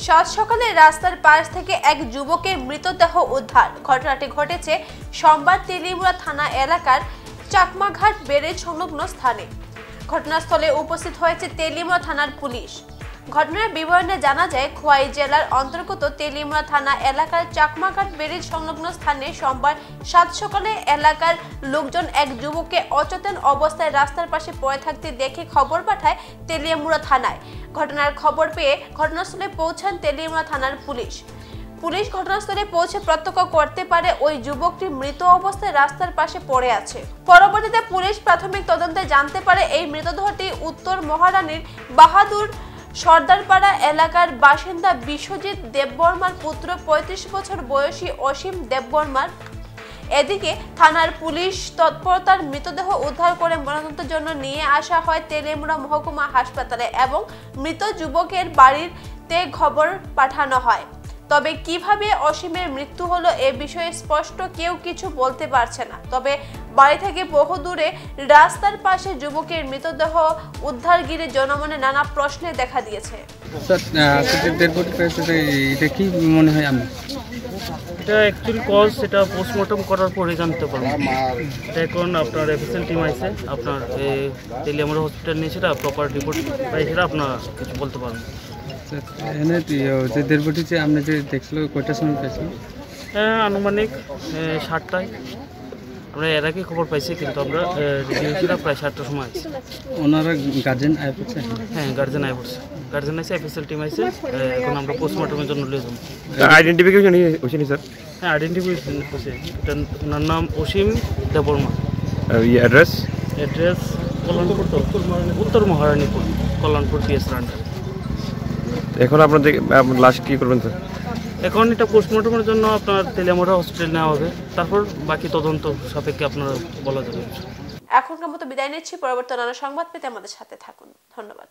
সাত সকালে রাস্তার পাশ থেকে এক যুবকের মৃতদেহ উদ্ধার। ঘটনাটি ঘটেছে সোমবার তেলিয়ামুড়া থানা এলাকার চাকমাঘাট ব্যারেজ সংলগ্ন স্থানে। ঘটনাস্থলে উপস্থিত হয়েছে তেলিয়ামুড়া থানার পুলিশ। ঘটনার বিবরণে জানা যায়, খোয়াই জেলার অন্তর্গত তেলিয়ামুড়া থানা এলাকার চাকমাঘাট ব্যারেজ সংলগ্ন স্থানে সোমবার সাত সকালে এলাকার লোকজন এক যুবককে অচেতন অবস্থায় রাস্তার পাশে পড়ে থাকতে দেখে খবর পাঠায় তেলিয়ামুড়া থানায়। ঘটনার খবর পেয়ে ঘটনাস্থলে পৌঁছান তেলিয়ামুড়া থানার পুলিশ। ঘটনাস্থলে পৌঁছে প্রত্যক্ষ করতে পারে ওই যুবকটি মৃত অবস্থায় রাস্তার পাশে পড়ে আছে। পরবর্তীতে পুলিশ প্রাথমিক তদন্তে জানতে পারে এই মৃতদেহটি উত্তর মহারানীর বাহাদুর সর্দারপাড়া এলাকার বাসিন্দা বিশ্বজিৎ দেববর্মার পুত্র ৩৫ বছর বয়সী অসীম দেববর্মার। এদিকে থানার পুলিশ তৎপরতার মৃতদেহ উদ্ধার করে ময়নাতদন্তের জন্য নিয়ে আসা হয় তেলিয়ামুড়া মহকুমা হাসপাতালে এবং মৃত যুবকের বাড়িতে খবর পাঠানো হয়। তবে কিভাবে অসীমের মৃত্যু হলো এ বিষয়ে স্পষ্ট কেউ কিছু বলতে পারছে না। তবে বাড়ি থেকে বহু দূরে রাস্তার পাশে যুবকের মৃতদেহ উদ্ধার ঘিরে জনমনে নানা প্রশ্নে দেখা দিয়েছে। এটা কি মনে হয়? আমি এটা অ্যাকচুয়ালি কজ সেটা পোস্টমর্টম করার পরে জানতে পারবো। এটা এখন আপনার এফএসএল টিম আছে, আপনার তেলিয়ামুড়া হসপিটাল নিয়ে সেটা প্রপার রিপোর্ট পাই, সেটা আপনার কিছু বলতে পারবেন। এনে যে দেড়বটি যে আপনি যে দেখছিল কয়টার সময় পেয়েছেন? আনুমানিক 7টায়। আমরা এর আগে খবর পাইছি, কিন্তু আমরা রিভিউটা প্রায় 7টার সময় আছে। ওনারা গার্জেন আয় পড়ছে? হ্যাঁ, গার্জেন আয় পড়ছে। গার্জেন আছে, এফএসএল টিম আছে। এখন আমরা পোস্টমর্টমের জন্য নিয়ে যাবো। আইডেন্টিফিকেশন হয়েছে স্যার? হ্যাঁ, আইডেন্টিফিকেশন হয়েছে। ওনার নাম অসীম দেববর্মা। অ্যাড্রেস কল্যাণপুর, উত্তর মহারানীপুর, কল্যাণপুর পিএস রান্ডার। এখন আপনাদের লাশ কি করবেন স্যার? এখন এটা পোস্টমর্টমের জন্য আপনার তেলিয়ামুড়া হসপিটাল নেওয়া হবে, তারপর বাকি তদন্ত সাপেক্ষে আপনারা বলা যাবে। এখনকার মতো বিদায় নিচ্ছি। পরবর্তী নানা সংবাদ পেতে আমাদের সাথে থাকুন। ধন্যবাদ।